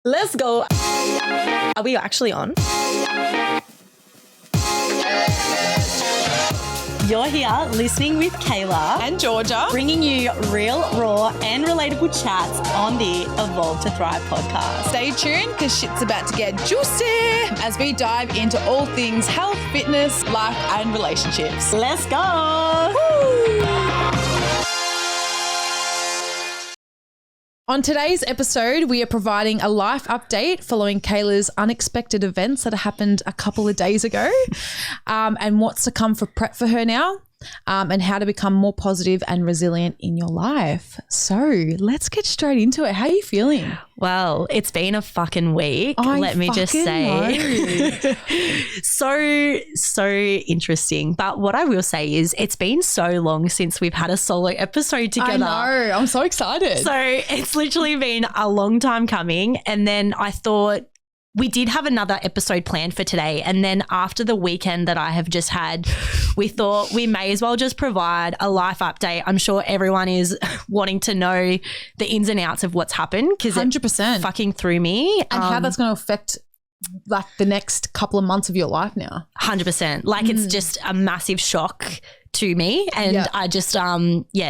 Let's go. Are we actually on? You're here listening with Kayla and Georgia, bringing you real, raw and relatable chats on the Evolve to Thrive podcast. Stay tuned because shit's about to get juicy as we dive into all things health, fitness, life and relationships. Let's go. Woo. On today's episode, we are providing a life update following Kayla's unexpected events that happened a couple of days ago, and what's to come for prep for her now, and how to become more positive and resilient in your life. So let's get straight into it. How are you feeling? Well, it's been a fucking week. Let me just say. So interesting. But what I will say is it's been so long since we've had a solo episode together. I know. I'm so excited. So it's literally been a long time coming. And then I thought, we did have another episode planned for today. And then after the weekend that I have just had, we thought we may as well just provide a life update. I'm sure everyone is wanting to know the ins and outs of what's happened because 100% it fucking threw me. And how that's going to affect like the next couple of months of your life now. 100%. Like it's just a massive shock to me. And I just,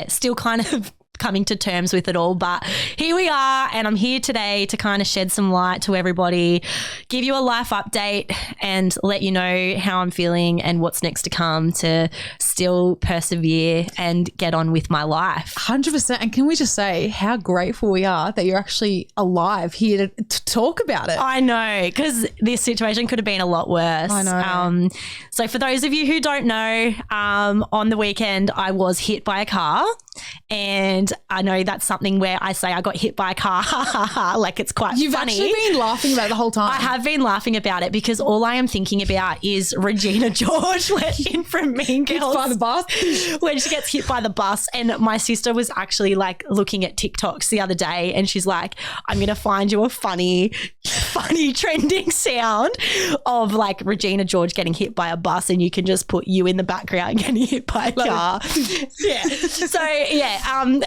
still kind of coming to terms with it all, but here we are, and I'm here today to kind of shed some light to everybody, give you a life update and let you know how I'm feeling and what's next to come to still persevere and get on with my life. 100%. And can we just say how grateful we are that you're actually alive here to talk about it? I know, because this situation could have been a lot worse. I know. So for those of you who don't know, on the weekend I was hit by a car. And I know that's something where I say I got hit by a car, like it's quite funny. You've actually been laughing about it the whole time. I have been laughing about it because all I am thinking about is Regina George in from Mean Girls. By the bus. When she gets hit by the bus. And my sister was actually like looking at TikToks the other day and she's like, I'm going to find you a funny trending sound of like Regina George getting hit by a bus and you can just put you in the background getting hit by a car. Yeah. So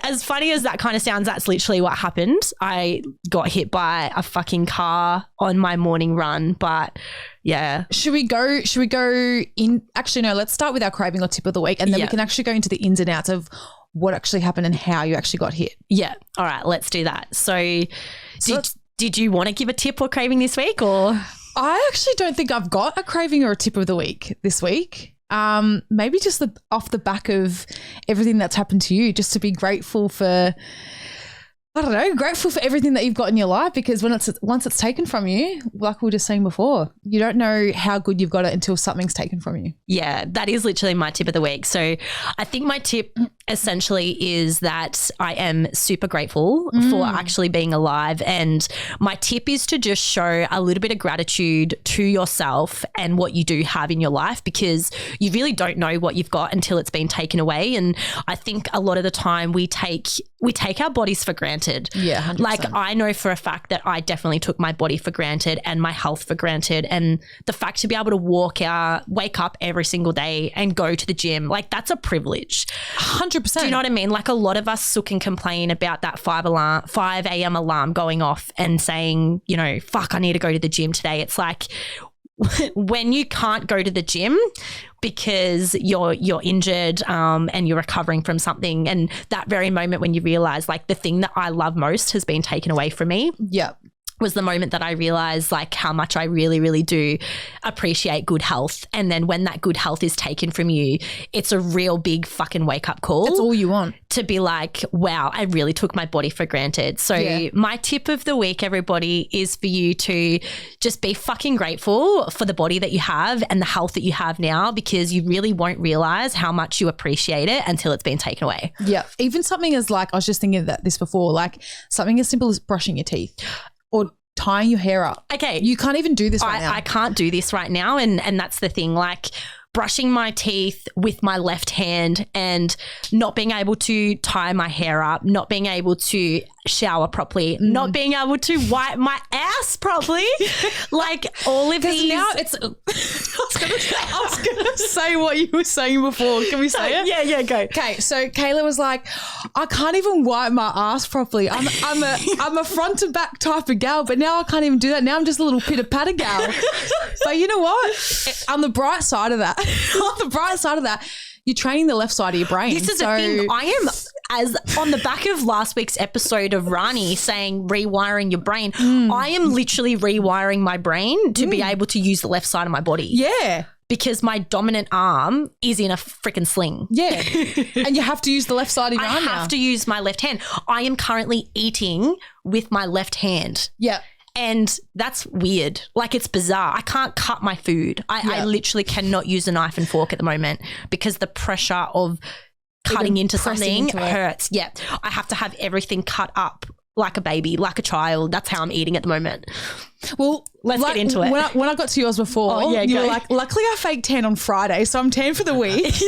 as funny as that kind of sounds, that's literally what happened. I got hit by a fucking car on my morning run, but yeah. Should we go in? Actually, no, let's start with our craving or tip of the week and then we can actually go into the ins and outs of what actually happened and how you actually got hit. Yeah. All right, let's do that. So did you want to give a tip or craving this week or? I actually don't think I've got a craving or a tip of the week this week. Maybe just off the back of everything that's happened to you, just to be grateful for, I don't know, grateful for everything that you've got in your life, because once it's taken from you, like we were just saying before, you don't know how good you've got it until something's taken from you. Yeah, that is literally my tip of the week. So I think my tip essentially is that I am super grateful for actually being alive, and my tip is to just show a little bit of gratitude to yourself and what you do have in your life, because you really don't know what you've got until it's been taken away. And I think a lot of the time we take our bodies for granted. Yeah, 100%. Like I know for a fact that I definitely took my body for granted and my health for granted, and the fact to be able to wake up every single day and go to the gym, like that's a privilege. 100%. Do you know what I mean? Like a lot of us sook and complain about that 5 a.m. alarm going off and saying, you know, fuck, I need to go to the gym today. It's like when you can't go to the gym because you're injured and you're recovering from something, and that very moment when you realize like the thing that I love most has been taken away from me. Yeah. Was the moment that I realized like how much I really, really do appreciate good health. And then when that good health is taken from you, it's a real big fucking wake up call. That's all you want. To be like, wow, I really took my body for granted. So my tip of the week, everybody, is for you to just be fucking grateful for the body that you have and the health that you have now, because you really won't realize how much you appreciate it until it's been taken away. Yeah. Even something as like, I was just thinking of this before, like something as simple as brushing your teeth or tying your hair up. Okay. You can't even do this right now. I can't do this right now. And that's the thing. Like brushing my teeth with my left hand and not being able to tie my hair up, not being able to shower properly, not being able to wipe my ass properly, like all of these. Now it's. I was gonna say what you were saying before. Can we say it? Yeah, go. Okay, so Kayla was like, I can't even wipe my ass properly. I'm a front to back type of gal, but now I can't even do that. Now I'm just a little pitter patter gal. But you know what? On the bright side of that, you're training the left side of your brain. This is the thing. I am, as on the back of last week's episode of Rani saying rewiring your brain, I am literally rewiring my brain to be able to use the left side of my body. Yeah. Because my dominant arm is in a freaking sling. Yeah. And you have to use the left side of your arm now. I have to use my left hand. I am currently eating with my left hand. Yeah. And that's weird. Like, it's bizarre. I can't cut my food. I literally cannot use a knife and fork at the moment because the pressure of cutting into something hurts. Yeah. I have to have everything cut up like a baby, like a child. That's how I'm eating at the moment. Well, let's get into it. When I got to yours before, you were like, luckily I fake tan on Friday, so I'm tan for the week. Because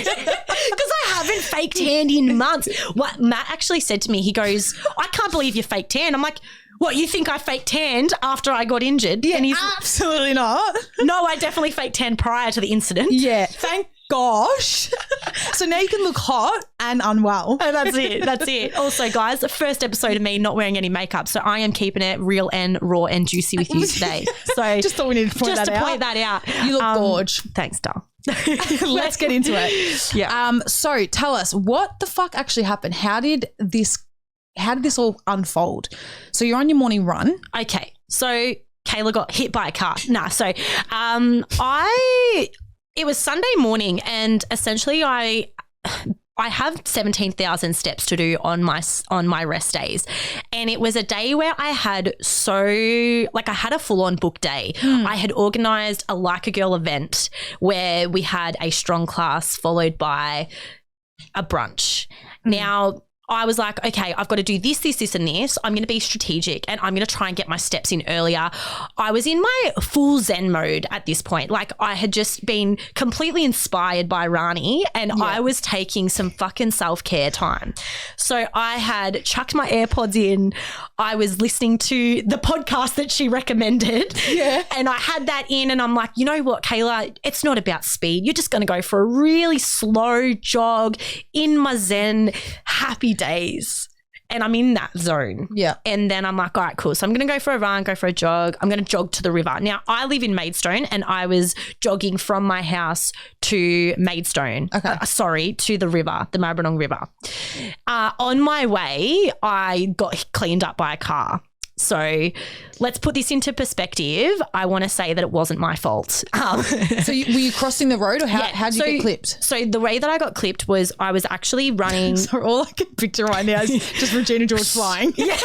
I haven't fake tanned in months. What Matt actually said to me, he goes, I can't believe you fake tan. I'm like, what, you think I fake tanned after I got injured? Yeah, and he's absolutely not. No, I definitely fake tanned prior to the incident. Yeah, thank gosh. So now you can look hot and unwell. And that's it. Also, guys, the first episode of me not wearing any makeup, so I am keeping it real and raw and juicy with you today. So just thought we needed to point that out. You look gorge. Thanks, doll. Let's get into it. Yeah. So tell us, what the fuck actually happened? How did this all unfold? So you're on your morning run. Okay. So Kayla got hit by a car. It was Sunday morning, and essentially I have 17,000 steps to do on my rest days. And it was a day where I had I had a full-on book day. I had organised a Like a Girl event where we had a strong class followed by a brunch. Now, I was like, okay, I've got to do this, and this. I'm going to be strategic and I'm going to try and get my steps in earlier. I was in my full Zen mode at this point. Like, I had just been completely inspired by Rani and I was taking some fucking self-care time. So I had chucked my AirPods in. I was listening to the podcast that she recommended. Yeah. And I had that in and I'm like, you know what, Kayla, it's not about speed. You're just going to go for a really slow jog in my Zen, happy days. And I'm in that zone. Yeah. And then I'm like, all right, cool. So I'm going to go for a run, go for a jog. I'm going to jog to the river. Now, I live in Maidstone and I was jogging from my house to Maidstone. Okay. To the river, the Maribyrnong River. On my way, I got cleaned up by a car. So let's put this into perspective. I want to say that it wasn't my fault. So were you crossing the road or how did you get clipped? So the way that I got clipped was I was actually running. So all I can picture right now is just Regina George flying. Yeah.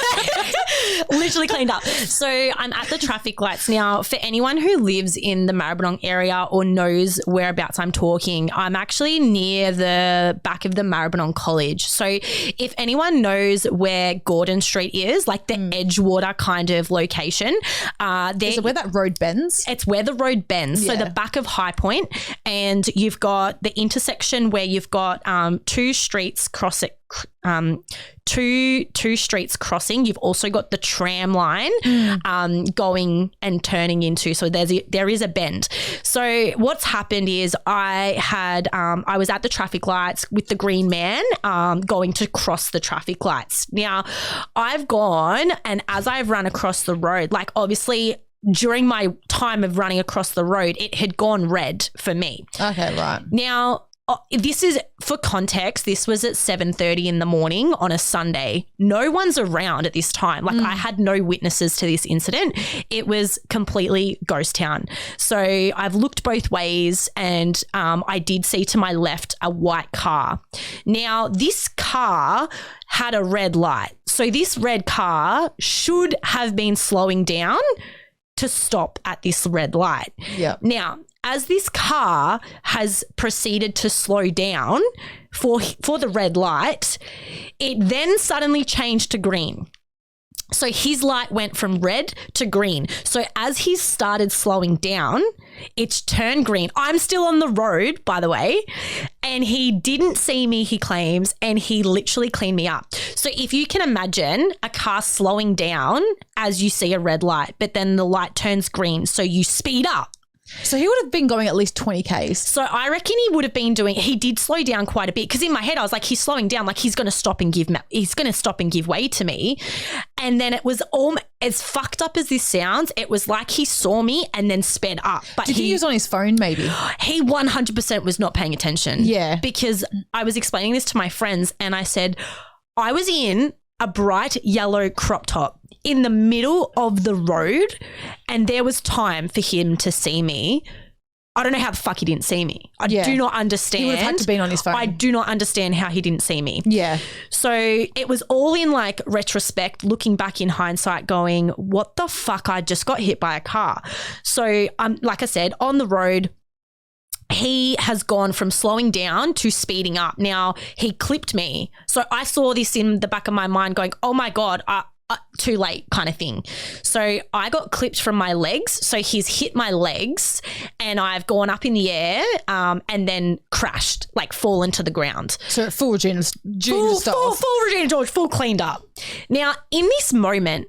Literally cleaned up. So I'm at the traffic lights. Now, for anyone who lives in the Maribyrnong area or knows whereabouts I'm talking, I'm actually near the back of the Maribyrnong College. So if anyone knows where Gordon Street is, like the Edgewater kind of location. Is it where that road bends? It's where the road bends. Yeah. So the back of High Point, and you've got the intersection where you've got two streets crossing. Two streets crossing. You've also got the tram line going and turning into. So there is a bend. So what's happened is I was at the traffic lights with the green man going to cross the traffic lights. Now I've gone, and as I've run across the road, like obviously during my time of running across the road, it had gone red for me. Okay, right. Now, this is for context. This was at 7:30 in the morning on a Sunday. No one's around at this time. Like I had no witnesses to this incident. It was completely ghost town. So I've looked both ways and I did see to my left a white car. Now this car had a red light. So this red car should have been slowing down to stop at this red light. Yeah. Now, as this car has proceeded to slow down for the red light, it then suddenly changed to green. So his light went from red to green. So as he started slowing down, it's turned green. I'm still on the road, by the way, and he didn't see me, he claims, and he literally cleaned me up. So if you can imagine a car slowing down as you see a red light, but then the light turns green, so you speed up. So he would have been going at least 20 Ks. So I reckon he would have been he did slow down quite a bit, because in my head I was like, he's slowing down, like he's going to stop and give way to me. And then it was as fucked up as this sounds, it was like he saw me and then sped up. But Did he use on his phone maybe? He 100% was not paying attention. Yeah. Because I was explaining this to my friends and I said, I was in a bright yellow crop top in the middle of the road and there was time for him to see me. I don't know how the fuck he didn't see me. I do not understand. He would have had to be on his phone. I do not understand how he didn't see me. Yeah. So it was all in like retrospect, looking back in hindsight going, what the fuck? I just got hit by a car. So like I said, on the road, he has gone from slowing down to speeding up. Now, he clipped me. So I saw this in the back of my mind going, oh my God, too late kind of thing. So I got clipped from my legs. So he's hit my legs and I've gone up in the air and then crashed, like fallen to the ground. So full Regina style. Full Regina George, full cleaned up. Now, in this moment,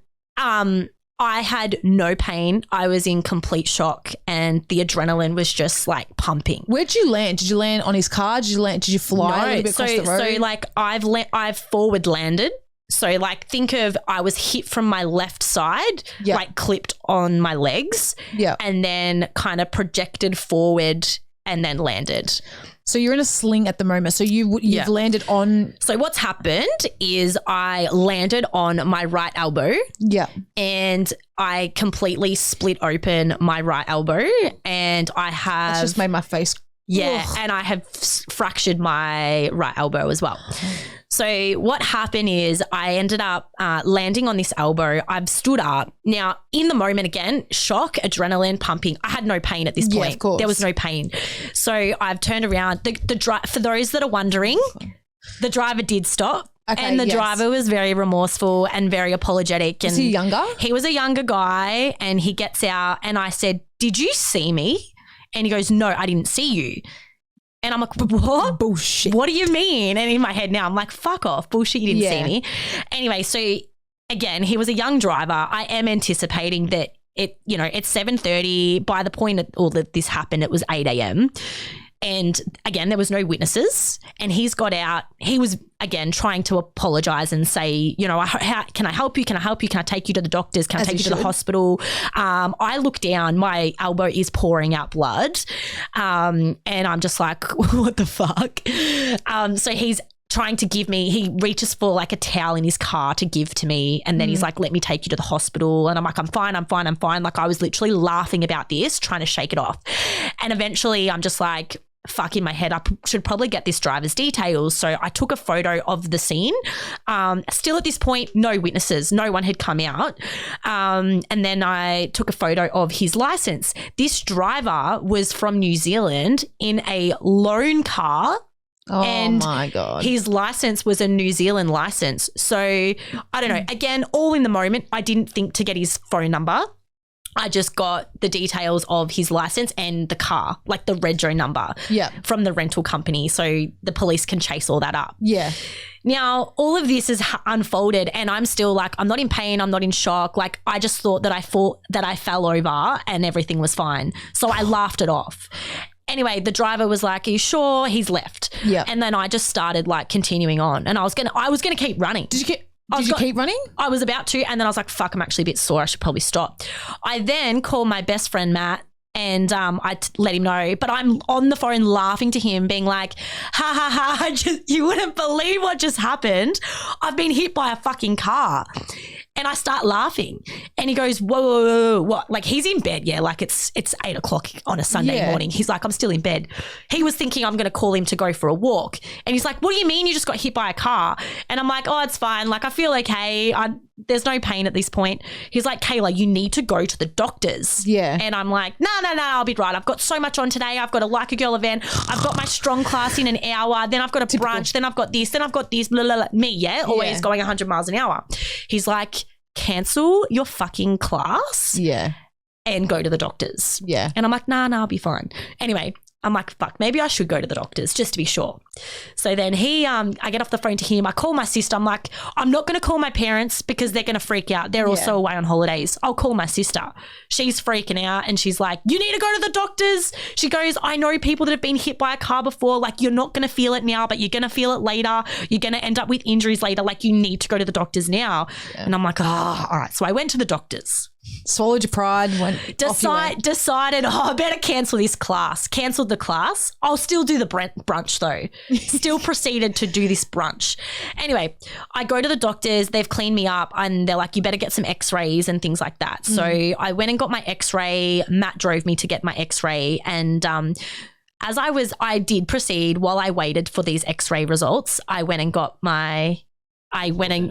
I had no pain. I was in complete shock and the adrenaline was just like pumping. Where'd you land? Did you land on his car? Did you fly a little bit across the road? So like I've forward landed. So like think of I was hit from my left side, like clipped on my legs and then kind of projected forward and then landed. So you're in a sling at the moment. So you've landed on. So what's happened is I landed on my right elbow. Yeah. And I completely split open my right elbow and I have. It's just made my face. Yeah. Ugh. And I have fractured my right elbow as well. So what happened is I ended up landing on this elbow. I've stood up. Now, in the moment, again, shock, adrenaline pumping. I had no pain at this point. Yeah, of course. There was no pain. So I've turned around. For those that are wondering, the driver did stop. Okay, and the driver was very remorseful and very apologetic. And was he younger? He was a younger guy and he gets out and I said, did you see me? And he goes, no, I didn't see you. And I'm like, what? Bullshit. What do you mean? And in my head now, I'm like, fuck off. Bullshit, you didn't see me. Anyway, so again, he was a young driver. I am anticipating that it's 7:30. By the point that all that this happened, it was 8 a.m. And again, there was no witnesses. And he's got out. He was, again, trying to apologize and say, how can I help you? Can I help you? Can I take you to the doctors? Can I take you to the hospital? I look down. My elbow is pouring out blood. And I'm just like, what the fuck? So he's trying to give me, he reaches for like a towel in his car to give to me. And then he's like, let me take you to the hospital. And I'm like, I'm fine. Like I was literally laughing about this, trying to shake it off. And eventually I'm just like, fuck, in my head, I should probably get this driver's details. So I took a photo of the scene. Still at this point, no witnesses, no one had come out. And then I took a photo of his license. This driver was from New Zealand in a loan car. Oh and my God. His license was a New Zealand license. So I don't know. Again, all in the moment, I didn't think to get his phone number. I just got the details of his license and the car, like the rego number from the rental company. So the police can chase all that up. Yeah. Now, all of this is unfolded and I'm still like, I'm not in pain. I'm not in shock. Like I just thought that I fell over and everything was fine. So I laughed it off. Anyway, the driver was like, are you sure? He's left. Yeah. And then I just started like continuing on and I was going to keep running. Did you keep running? I was about to. And then I was like, fuck, I'm actually a bit sore. I should probably stop. I then called my best friend, Matt, and let him know. But I'm on the phone laughing to him, being like, ha, ha, ha, you wouldn't believe what just happened. I've been hit by a fucking car. And I start laughing and he goes, whoa, whoa, whoa, what? Like he's in bed. Yeah. Like it's 8 o'clock on a Sunday morning. He's like, I'm still in bed. He was thinking I'm going to call him to go for a walk. And he's like, what do you mean you just got hit by a car? And I'm like, oh, it's fine. Like I feel okay. There's no pain at this point. He's like, Kayla, you need to go to the doctors. Yeah. And I'm like, no, I'll be right. I've got so much on today. I've got a Like a Girl event. I've got my strong class in an hour. Then I've got a brunch. Then I've got this. Then I've got this. Blah, blah, blah. Me, yeah? Always going 100 miles an hour. He's like, cancel your fucking class Yeah. and go to the doctors. Yeah. And I'm like, nah, I'll be fine. Anyway, I'm like, fuck, maybe I should go to the doctors just to be sure. So then I get off the phone to him. I call my sister. I'm like, I'm not going to call my parents because they're going to freak out. They're also away on holidays. I'll call my sister. She's freaking out and she's like, you need to go to the doctors. She goes, I know people that have been hit by a car before. Like, you're not going to feel it now, but you're going to feel it later. You're going to end up with injuries later. Like, you need to go to the doctors now. Yeah. And I'm like, all right. So I went to the doctors. Swallowed your pride. Decided, I better cancel this class. Cancelled the class. I'll still do the brunch though. Still proceeded to do this brunch. Anyway, I go to the doctors. They've cleaned me up and they're like, you better get some x-rays and things like that. So I went and got my x-ray. Matt drove me to get my x-ray. And as I did proceed while I waited for these x-ray results, I went and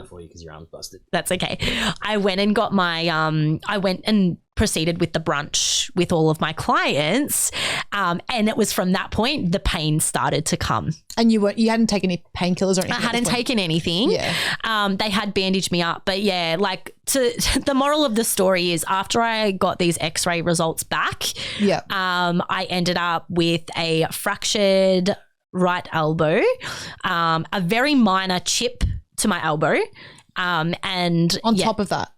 for you because your arm's busted. That's okay. I went and got my I went and proceeded with the brunch with all of my clients, and it was from that point the pain started to come. And you hadn't taken any painkillers or anything? I hadn't taken anything. Yeah. They had bandaged me up, but yeah, like the moral of the story is after I got these X-ray results back, I ended up with a fractured right elbow, a very minor chip to my elbow, and on top of that,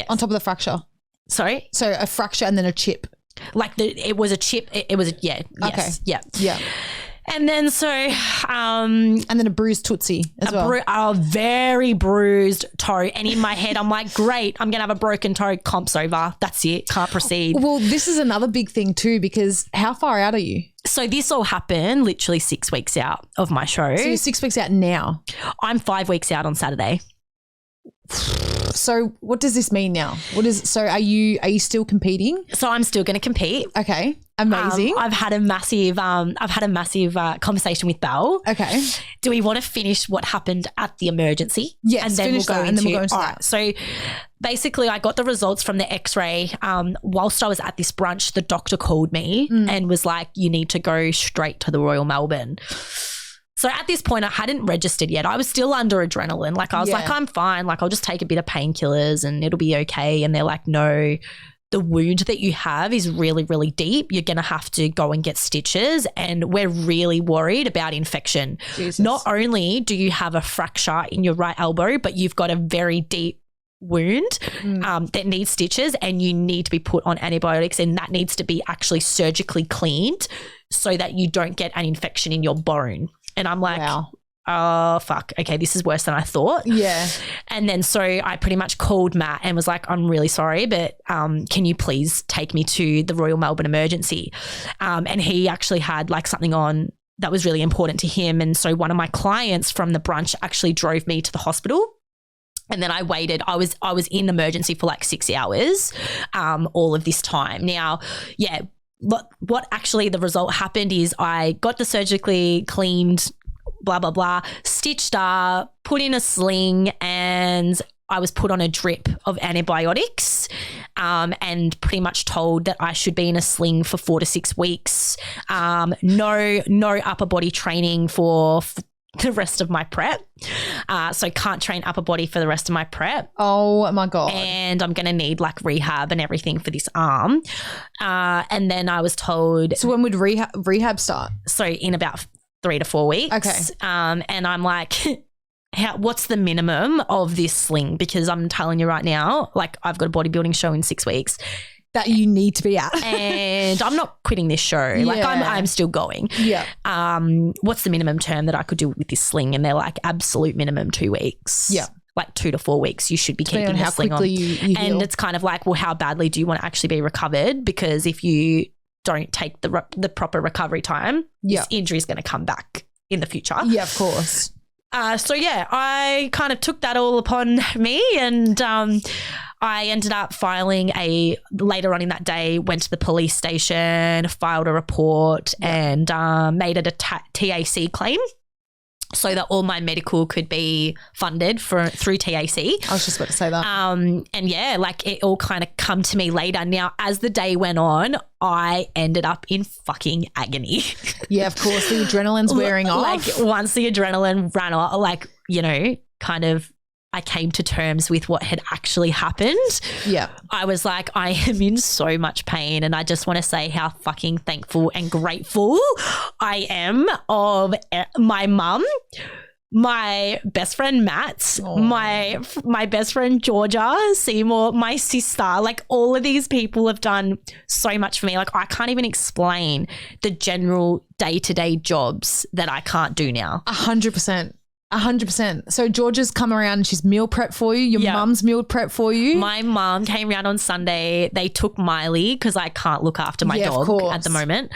on top of the fracture. Sorry, so a fracture and then a chip. Like it was a chip. It was yeah. And then and then a bruised tootsie as well. A very bruised toe. And in my head, I'm like, great, I'm gonna have a broken toe. Comp's over. That's it. Can't proceed. Well, this is another big thing too, because how far out are you? So this all happened literally 6 weeks out of my show. So you're 6 weeks out now? I'm 5 weeks out on Saturday. So what does this mean now? Are you still competing? So I'm still going to compete. Okay. Amazing. I've had a massive conversation with Belle. Okay. Do we want to finish what happened at the emergency? Yes, and then finish we'll go that, and then we'll go into that. Right, so basically I got the results from the x-ray. Whilst I was at this brunch, the doctor called me and was like, you need to go straight to the Royal Melbourne. So at this point, I hadn't registered yet. I was still under adrenaline. Like I was like, I'm fine. Like I'll just take a bit of painkillers and it'll be okay. And they're like, no, the wound that you have is really, really deep. You're going to have to go and get stitches. And we're really worried about infection. Jesus. Not only do you have a fracture in your right elbow, but you've got a very deep wound that needs stitches and you need to be put on antibiotics, and that needs to be actually surgically cleaned so that you don't get an infection in your bone. And I'm like, wow. Oh, fuck. Okay, this is worse than I thought. Yeah. And then so I pretty much called Matt and was like, I'm really sorry, but can you please take me to the Royal Melbourne Emergency? And he actually had like something on that was really important to him. And so one of my clients from the brunch actually drove me to the hospital. And then I waited. I was in emergency for like 6 hours all of this time. Now, yeah, what actually the result happened is I got the surgically cleaned, blah, blah, blah, stitched up, put in a sling, and I was put on a drip of antibiotics and pretty much told that I should be in a sling for 4 to 6 weeks. No upper body training for the rest of my prep. So can't train upper body for the rest of my prep. Oh my God. And I'm going to need like rehab and everything for this arm. And then I was told. So when would rehab start? So in about 3 to 4 weeks. Okay. And I'm like, what's the minimum of this sling? Because I'm telling you right now, like I've got a bodybuilding show in 6 weeks. That you need to be at. And I'm not quitting this show. Yeah. Like I'm still going. Yeah. What's the minimum term that I could do with this sling? And they're like, absolute minimum 2 weeks. Yeah. Like 2 to 4 weeks you should be keeping the sling on. You and heal. It's kind of like, well, how badly do you want to actually be recovered? Because if you don't take the proper recovery time, this injury is going to come back in the future. Yeah, of course. So yeah, I kind of took that all upon me, and I ended up filing later on in that day, went to the police station, filed a report and made it a TAC claim so that all my medical could be funded through TAC. I was just about to say that. And yeah, like it all kind of come to me later. Now, as the day went on, I ended up in fucking agony. Yeah, of course. The adrenaline's wearing off. Like once the adrenaline ran off, like, you know, kind of I came to terms with what had actually happened, I was like, I am in so much pain, and I just want to say how fucking thankful and grateful I am of my mum, my best friend Matt, my best friend Georgia Seymour, my sister. Like, all of these people have done so much for me. Like, I can't even explain the general day-to-day jobs that I can't do now. 100%. 100%. So Georgia's come around and she's meal prep for you. Your mum's meal prep for you. My mum came around on Sunday. They took Miley because I can't look after my dog at the moment.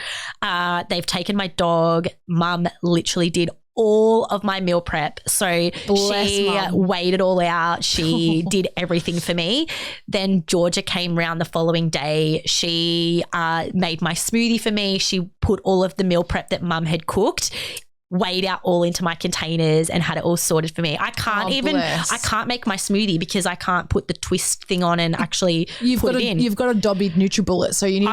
They've taken my dog. Mum literally did all of my meal prep. So she weighed it all out. She did everything for me. Then Georgia came around the following day. She made my smoothie for me. She put all of the meal prep that Mum had cooked, weighed out all into my containers and had it all sorted for me. I can't I can't make my smoothie because I can't put the twist thing on and actually put it in. You've got a Dobby NutriBullet, so you need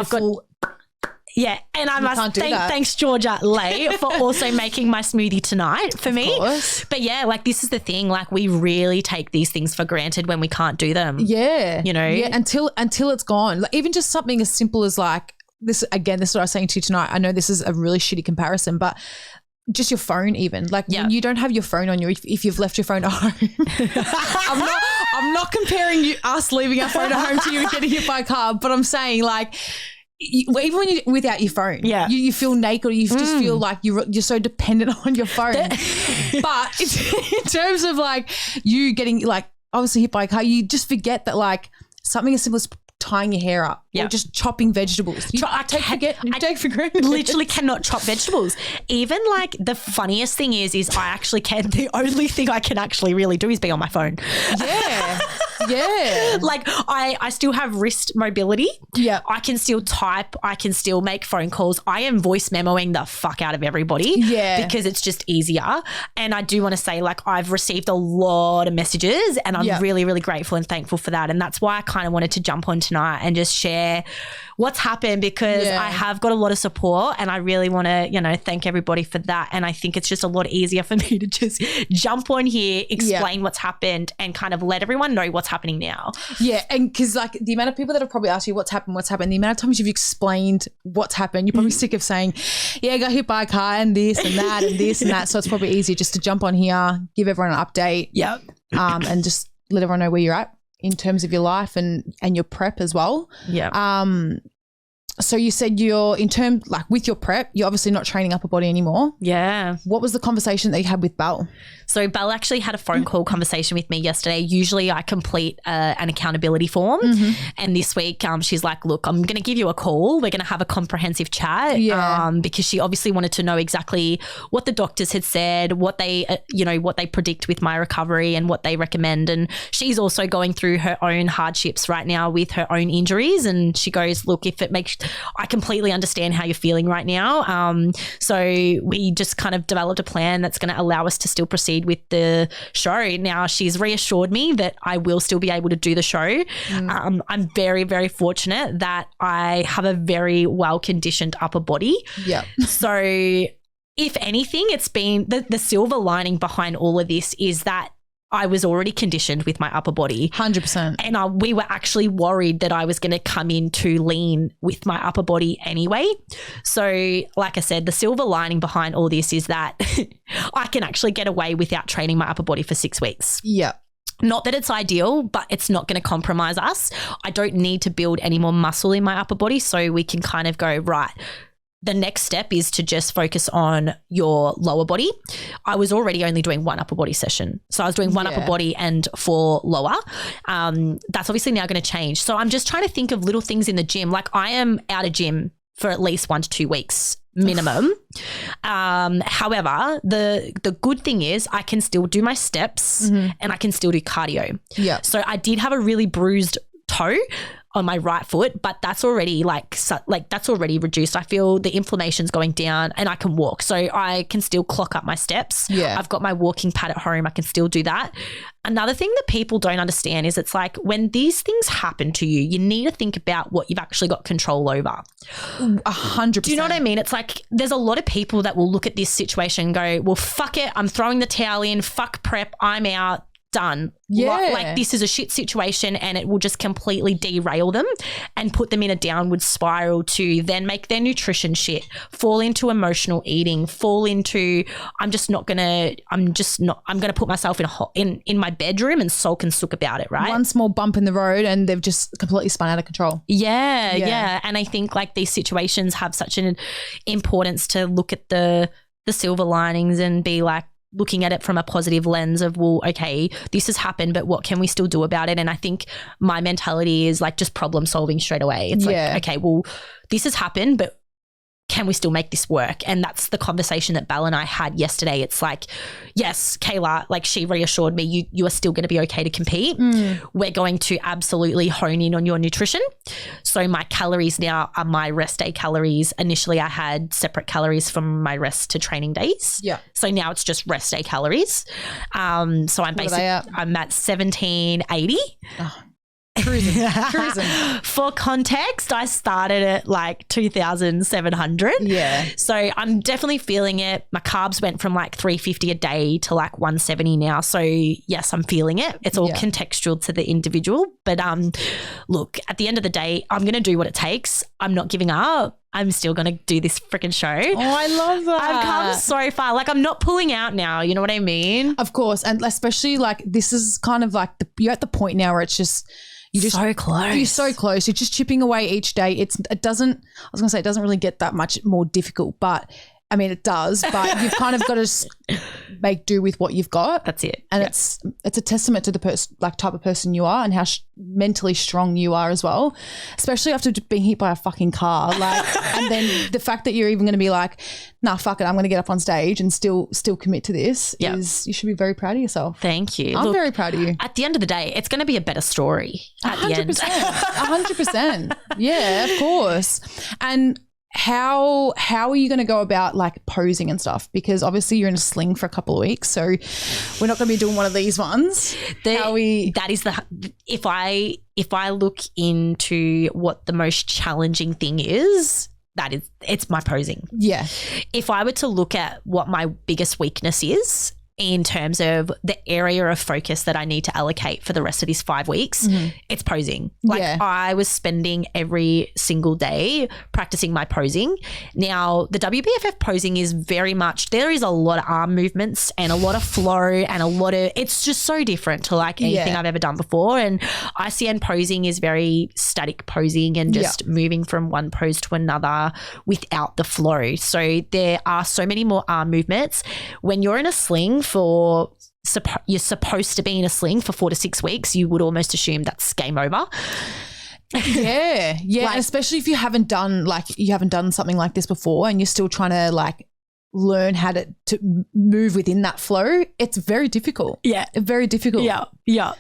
Yeah, and I must thanks Georgia Lay for also making my smoothie tonight for me. But yeah, like, this is the thing, like, we really take these things for granted when we can't do them. Yeah. You know? Yeah, until it's gone. Like, even just something as simple as like this, again, this is what I was saying to you tonight. I know this is a really shitty comparison, but just your phone even. Like, when you don't have your phone on you, if you've left your phone at home. I'm not comparing us leaving our phone at home to you getting hit by a car, but I'm saying, like, even when you're without your phone, you feel naked, or you just feel like you're so dependent on your phone. But in terms of like you getting like obviously hit by a car, you just forget that like something as simple as tying your hair up or just chopping vegetables. I take for granted. Literally cannot chop vegetables. Even like the funniest thing is I actually can. The only thing I can actually really do is be on my phone. Yeah. Yeah. Like I still have wrist mobility. Yeah. I can still type. I can still make phone calls. I am voice memoing the fuck out of everybody. Yeah. Because it's just easier. And I do want to say, like, I've received a lot of messages and I'm really, really grateful and thankful for that. And that's why I kind of wanted to jump on tonight and just share what's happened, because I have got a lot of support and I really want to, you know, thank everybody for that. And I think it's just a lot easier for me to just jump on here, explain what's happened and kind of let everyone know what's happening now. Yeah. And because like the amount of people that have probably asked you what's happened, the amount of times you've explained what's happened, you're probably sick of saying, I got hit by a car and this and that and this and that. So it's probably easier just to jump on here, give everyone an update. Yep. And just let everyone know where you're at in terms of your life and your prep as well. Yeah. So you said you're in terms like with your prep, you're obviously not training upper body anymore. Yeah. What was the conversation that you had with Belle? So Belle actually had a phone call conversation with me yesterday. Usually I complete an accountability form. And this week she's like, look, I'm going to give you a call. We're going to have a comprehensive chat because she obviously wanted to know exactly what the doctors had said, what they, what they predict with my recovery and what they recommend. And she's also going through her own hardships right now with her own injuries. And she goes, look, if it makes, I completely understand how you're feeling right now. So we just kind of developed a plan that's going to allow us to still proceed with the show. Now she's reassured me that I will still be able to do the show. I'm very, very fortunate that I have a very well-conditioned upper body. Yeah. So if anything, it's been the silver lining behind all of this is that I was already conditioned with my upper body. 100%. And we were actually worried that I was going to come in too lean with my upper body anyway. So like I said, the silver lining behind all this is that I can actually get away without training my upper body for 6 weeks. Yeah. Not that it's ideal, but it's not going to compromise us. I don't need to build any more muscle in my upper body, so we can kind of go, right, the next step is to just focus on your lower body. I was already only doing one upper body session. So I was doing one upper body and 4 lower. That's obviously now going to change. So I'm just trying to think of little things in the gym. Like I am out of gym for at least 1 to 2 weeks minimum. However, the good thing is I can still do my steps and I can still do cardio. Yeah. So I did have a really bruised toe on my right foot, but that's already that's already reduced. I feel the inflammation's going down and I can walk. So I can still clock up my steps. Yeah. I've got my walking pad at home. I can still do that. Another thing that people don't understand is it's like when these things happen to you, you need to think about what you've actually got control over. 100%. Do you know what I mean? It's like there's a lot of people that will look at this situation and go, well, fuck it. I'm throwing the towel in. Fuck prep. I'm out. done. Yeah. Like this is a shit situation and it will just completely derail them and put them in a downward spiral to then make their nutrition shit, fall into emotional eating, fall into I'm going to put myself in my bedroom and sulk and sook about it, right? One small bump in the road and they've just completely spun out of control. Yeah. And I think like these situations have such an importance to look at the silver linings and be like, looking at it from a positive lens of, well, okay, this has happened, but what can we still do about it? And I think my mentality is like just problem solving straight away. It's like, okay, well, this has happened, but can we still make this work? And that's the conversation that Belle and I had yesterday. It's like, yes, Kayla, like she reassured me, you are still going to be okay to compete. We're going to absolutely hone in on your nutrition. So my calories now are my rest day calories. Initially I had separate calories from my rest to training days. Yeah. So now it's just rest day calories. So I'm I'm at 1780. Oh. Cruising. For context, I started at like 2,700. Yeah. So I'm definitely feeling it. My carbs went from like 350 a day to like 170 now. So yes, I'm feeling it. It's all contextual to the individual. But look, at the end of the day, I'm going to do what it takes. I'm not giving up. I'm still going to do this freaking show. Oh, I love that. I've come so far. Like I'm not pulling out now. You know what I mean? Of course. And especially like this is kind of like you're at the point now where it's just, you're so close. You're so close. You're just chipping away each day. It doesn't really get that much more difficult, but I mean, it does, but you've kind of got to make do with what you've got. That's it. And it's a testament to the type of person you are and how mentally strong you are as well, especially after being hit by a fucking car. And then the fact that you're even going to be like, nah, fuck it, I'm going to get up on stage and still commit to this is, you should be very proud of yourself. Thank you. I'm very proud of you. At the end of the day, it's going to be a better story at 100%, the end. 100%. Yeah, of course. And how are you going to go about like posing and stuff? Because obviously you're in a sling for a couple of weeks, so we're not going to be doing one of these ones. If I look into what the most challenging thing is, it's my posing. Yeah. If I were to look at what my biggest weakness is in terms of the area of focus that I need to allocate for the rest of these 5 weeks, it's posing. I was spending every single day practicing my posing. Now, the WBFF posing is very much, there is a lot of arm movements and a lot of flow and it's just so different to like anything I've ever done before. And ICN posing is very static posing and just moving from one pose to another without the flow. So there are so many more arm movements. When you're in a sling you're supposed to be in a sling for 4 to 6 weeks, you would almost assume that's game over. Yeah. And especially if you haven't done something like this before and you're still trying to like learn how to move within that flow, it's very difficult. Yeah. Very difficult. Yeah.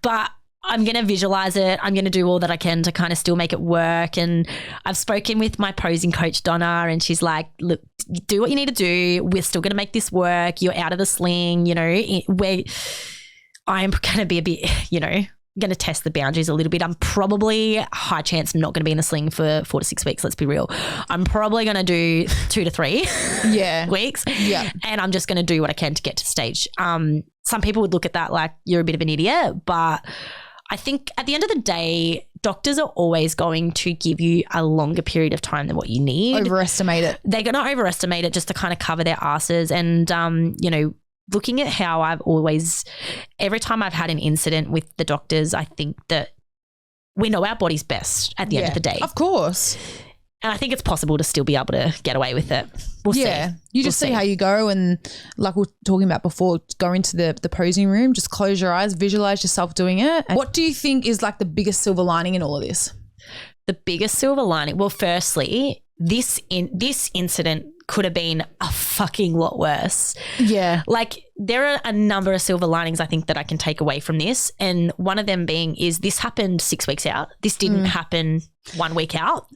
But I'm going to visualize it. I'm going to do all that I can to kind of still make it work. And I've spoken with my posing coach, Donna, and she's like, look, do what you need to do. We're still going to make this work. You're out of the sling, you know, I'm going to be a bit, you know, going to test the boundaries a little bit. I'm probably high chance not going to be in the sling for 4 to 6 weeks. Let's be real. I'm probably going to do 2 to 3 weeks. Yeah. And I'm just going to do what I can to get to stage. Some people would look at that like you're a bit of an idiot, but I think at the end of the day, doctors are always going to give you a longer period of time than what you need. Overestimate it. They're going to overestimate it just to kind of cover their asses. And, you know, looking at how every time I've had an incident with the doctors, I think that we know our body's best at the end of the day. Of course. And I think it's possible to still be able to get away with it. We'll see. You just see how you go, and like we were talking about before, go into the posing room, just close your eyes, visualize yourself doing it. And what do you think is like the biggest silver lining in all of this? The biggest silver lining? Well, firstly, this incident could have been a fucking lot worse. Yeah. Like there are a number of silver linings I think that I can take away from this. And one of them being is this happened 6 weeks out. This didn't happen 1 week out.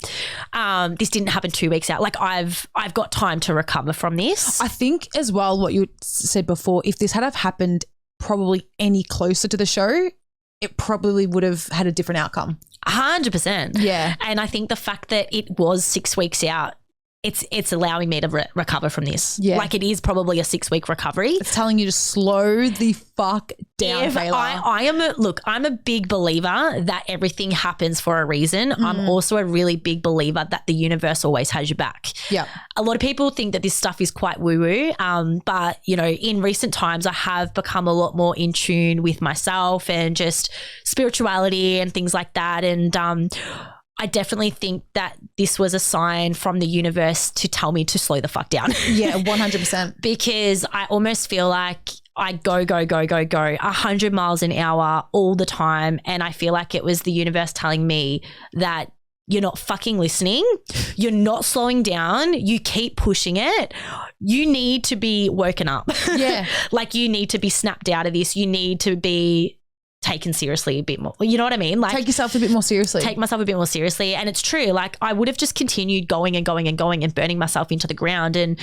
This didn't happen 2 weeks out. Like I've got time to recover from this. I think as well what you said before, if this had have happened probably any closer to the show, it probably would have had a different outcome. 100%. Yeah. And I think the fact that it was 6 weeks out it's allowing me to recover from this. Yeah. Like it is probably a 6-week recovery. It's telling you to slow the fuck down, Kayla. I'm a big believer that everything happens for a reason. I'm also a really big believer that the universe always has your back. Yeah. A lot of people think that this stuff is quite woo-woo, but, you know, in recent times I have become a lot more in tune with myself and just spirituality and things like that. And I definitely think that this was a sign from the universe to tell me to slow the fuck down. Yeah, 100%. Because I almost feel like I go 100 miles an hour all the time. And I feel like it was the universe telling me that you're not fucking listening. You're not slowing down. You keep pushing it. You need to be woken up. Yeah. Like you need to be snapped out of this. You need to be taken seriously a bit more. You know what I mean? Like take yourself a bit more seriously. Take myself a bit more seriously. And it's true. Like I would have just continued going and burning myself into the ground. And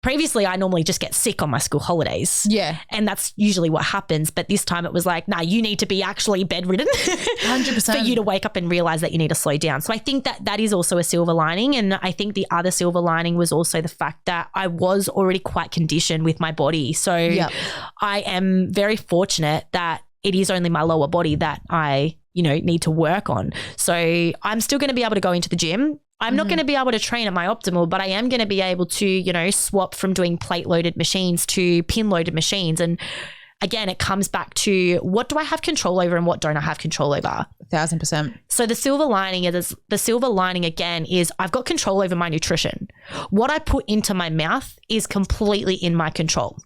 previously I normally just get sick on my school holidays. Yeah. And that's usually what happens. But this time it was like, nah, you need to be actually bedridden 100%. for you to wake up and realize that you need to slow down. So I think that is also a silver lining. And I think the other silver lining was also the fact that I was already quite conditioned with my body. So I am very fortunate that it is only my lower body that I, you know, need to work on. So I'm still going to be able to go into the gym. I'm not going to be able to train at my optimal, but I am going to be able to, you know, swap from doing plate loaded machines to pin loaded machines. And again, it comes back to what do I have control over and what don't I have control over? 1,000%. So the silver lining again is I've got control over my nutrition. What I put into my mouth is completely in my control.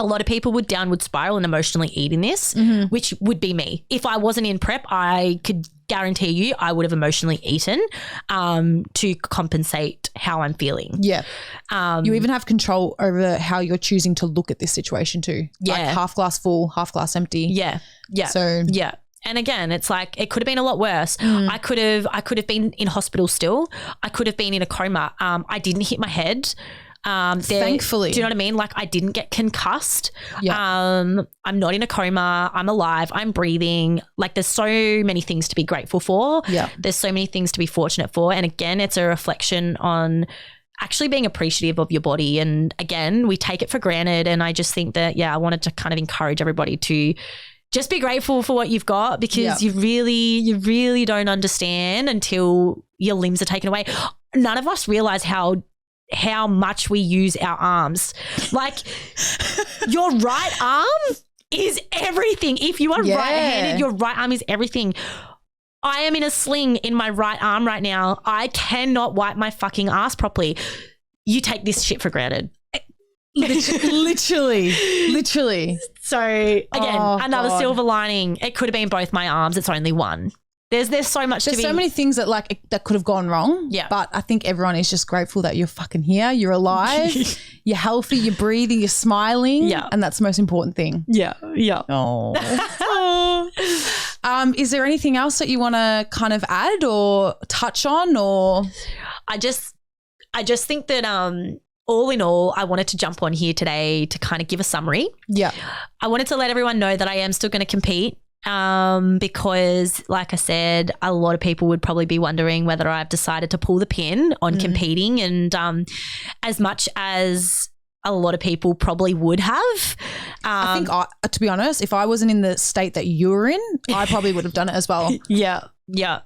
A lot of people would downward spiral and emotionally eat in this, which would be me. If I wasn't in prep, I could guarantee you I would have emotionally eaten to compensate how I'm feeling. Yeah. You even have control over how you're choosing to look at this situation too. Yeah. Like half glass full, half glass empty. Yeah. Yeah. So yeah. And again, it's like it could have been a lot worse. I could have been in hospital still. I could have been in a coma. I didn't hit my head. Thankfully. Do you know what I mean? Like I didn't get concussed. Yeah. I'm not in a coma. I'm alive. I'm breathing. Like there's so many things to be grateful for. Yeah. There's so many things to be fortunate for. And again, it's a reflection on actually being appreciative of your body. And again, we take it for granted. And I just think that, I wanted to kind of encourage everybody to just be grateful for what you've got, because you really don't understand until your limbs are taken away. None of us realize how much we use our arms. Like your right arm is everything. If you are right-handed, your right arm is everything. I am in a sling in my right arm right now. I cannot wipe my fucking ass properly. You take this shit for granted. Literally. So again, another silver lining. It could have been both my arms. It's only one. There's so much There's so many things that that could have gone wrong. Yeah. But I think everyone is just grateful that you're fucking here. You're alive. You're healthy. You're breathing. You're smiling. Yeah. And that's the most important thing. Yeah. Oh. Is there anything else that you want to kind of add or touch on, or? I just think that all in all, I wanted to jump on here today to kind of give a summary. Yeah. I wanted to let everyone know that I am still going to compete. Because like I said, a lot of people would probably be wondering whether I've decided to pull the pin on competing, and as much as a lot of people probably would have. I think, to be honest, if I wasn't in the state that you're in, I probably would have done it as well. Yeah.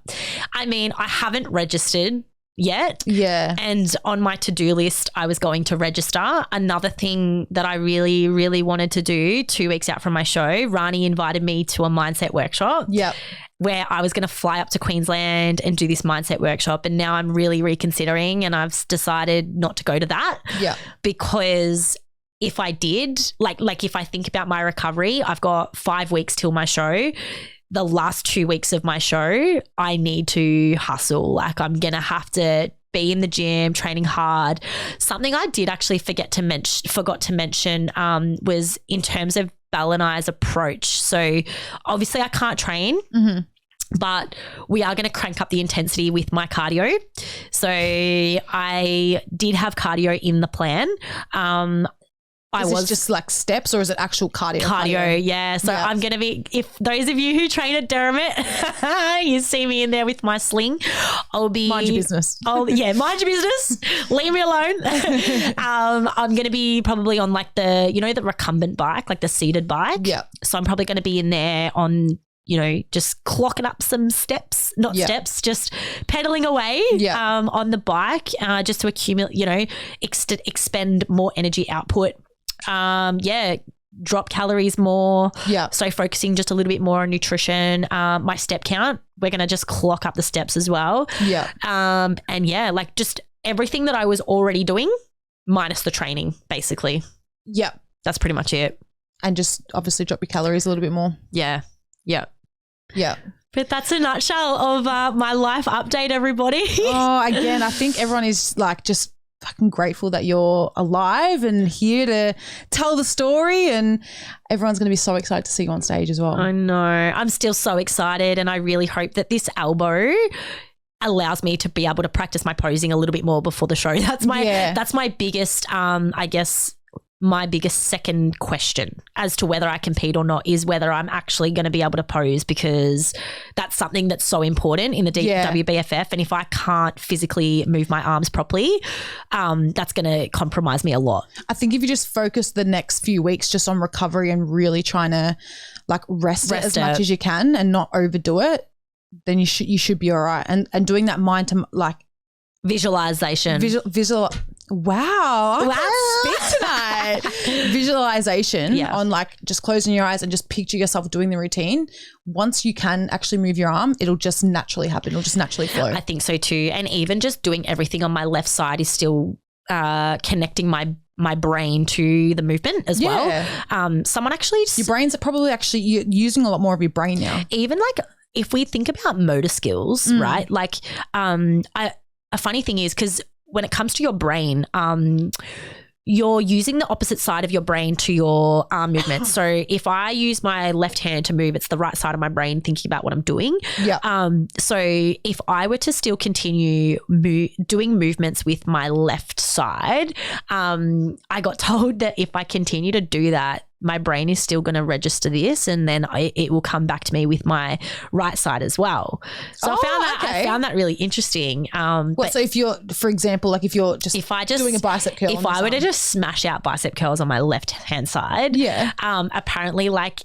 I mean, I haven't registered yet. Yeah. And on my to-do list, I was going to register. Another thing that I really, really wanted to do 2 weeks out from my show, Rani invited me to a mindset workshop. Yep. Where I was going to fly up to Queensland and do this mindset workshop. And now I'm really reconsidering, and I've decided not to go to that. Yeah. Because if I did, like if I think about my recovery, I've got 5 weeks till my show. The last 2 weeks of my show, I need to hustle. Like I'm going to have to be in the gym, training hard. Something I did actually forgot to mention was in terms of Belle and I's approach. So obviously I can't train, but we are going to crank up the intensity with my cardio. So I did have cardio in the plan. Is this just like steps or is it actual cardio, yeah. So I'm going to be, if those of you who train at Dermot, you see me in there with my sling, I'll be. Mind your business. Mind your business. Leave me alone. I'm going to be probably on like the, the recumbent bike, like the seated bike. Yeah. So I'm probably going to be in there on, just clocking up some steps, just pedaling away on the bike just to accumulate, expend more energy output. Drop calories more. Yeah. So focusing just a little bit more on nutrition. My step count, we're going to just clock up the steps as well. Yeah. Like just everything that I was already doing minus the training, basically. Yeah. That's pretty much it. And just obviously drop your calories a little bit more. Yeah. Yeah. Yeah. But that's a nutshell of my life update, everybody. Again, I think everyone is like just fucking grateful that you're alive and here to tell the story, and everyone's going to be so excited to see you on stage as well. I know. I'm still so excited, and I really hope that this elbow allows me to be able to practice my posing a little bit more before the show. That's my biggest, my biggest second question as to whether I compete or not is whether I'm actually going to be able to pose, because that's something that's so important in the WBFF. And if I can't physically move my arms properly, that's going to compromise me a lot. I think if you just focus the next few weeks just on recovery and really trying to like rest it as much as you can and not overdo it, then you should be all right. And doing that mind to like visualization. Wow. I can't speak tonight. Visualization on like just closing your eyes and just picture yourself doing the routine. Once you can actually move your arm, it'll just naturally happen. It'll just naturally flow. I think so too. And even just doing everything on my left side is still connecting my brain to the movement as well. Someone actually... Your brain's probably actually, you're using a lot more of your brain now. Even like if we think about motor skills, right? Like a funny thing is because when it comes to your brain, you're using the opposite side of your brain to your arm movement. So if I use my left hand to move, it's the right side of my brain thinking about what I'm doing. Yeah. So if I were to still continue doing movements with my left side, I got told that if I continue to do that, my brain is still going to register this, and then it will come back to me with my right side as well. So I found that really interesting. So if you're, for example, like if I just doing a bicep curl, if I were to just smash out bicep curls on my left hand side, apparently, like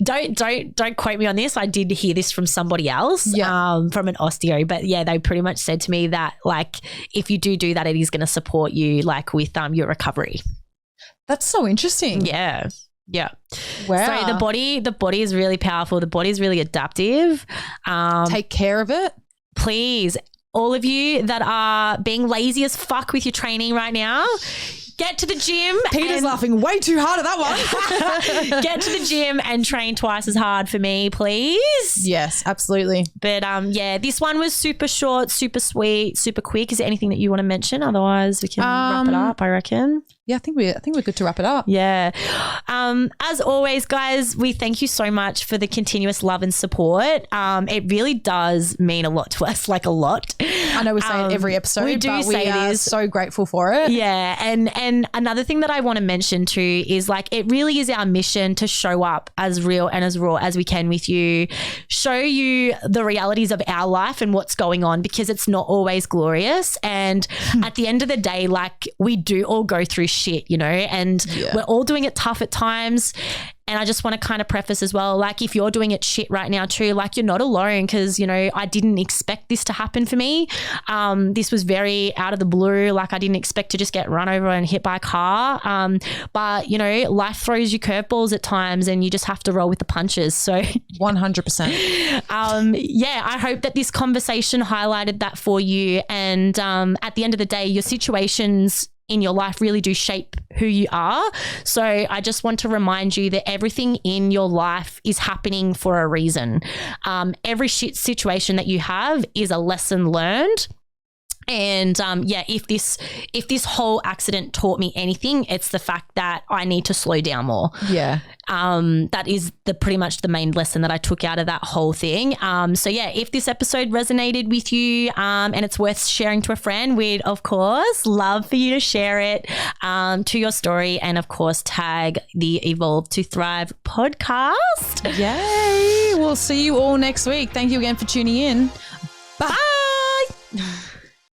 don't quote me on this. I did hear this from somebody else, from an osteo, but they pretty much said to me that like if you do that, it is going to support you like with your recovery. That's so interesting. Yeah. Yeah. Wow. So the body is really powerful. The body is really adaptive. Take care of it. Please, all of you that are being lazy as fuck with your training right now, get to the gym. Peter's laughing way too hard at that one. Get to the gym and train twice as hard for me, please. Yes, absolutely. But this one was super short, super sweet, super quick. Is there anything that you want to mention? Otherwise, we can wrap it up, I reckon. Yeah, I think we're good to wrap it up. Yeah. As always, guys, we thank you so much for the continuous love and support. It really does mean a lot to us, like a lot. I know we say it every episode, we are so grateful for it. Yeah. And another thing that I want to mention too is like it really is our mission to show up as real and as raw as we can with you, show you the realities of our life and what's going on, because it's not always glorious. And at the end of the day, like we do all go through shit, and we're all doing it tough at times. And I just want to kind of preface as well, like if you're doing it shit right now too, like you're not alone, because, I didn't expect this to happen for me. This was very out of the blue. Like I didn't expect to just get run over and hit by a car. But, life throws you curveballs at times and you just have to roll with the punches. So 100%. I hope that this conversation highlighted that for you. And at the end of the day, your situations in your life really do shape who you are. So I just want to remind you that everything in your life is happening for a reason. Every shit situation that you have is a lesson learned. And if this whole accident taught me anything, it's the fact that I need to slow down more. Yeah. that is pretty much the main lesson that I took out of that whole thing. So yeah, if this episode resonated with you and it's worth sharing to a friend, we'd of course love for you to share it to your story, and of course tag the Evolve to Thrive podcast. Yay! We'll see you all next week. Thank you again for tuning in. Bye.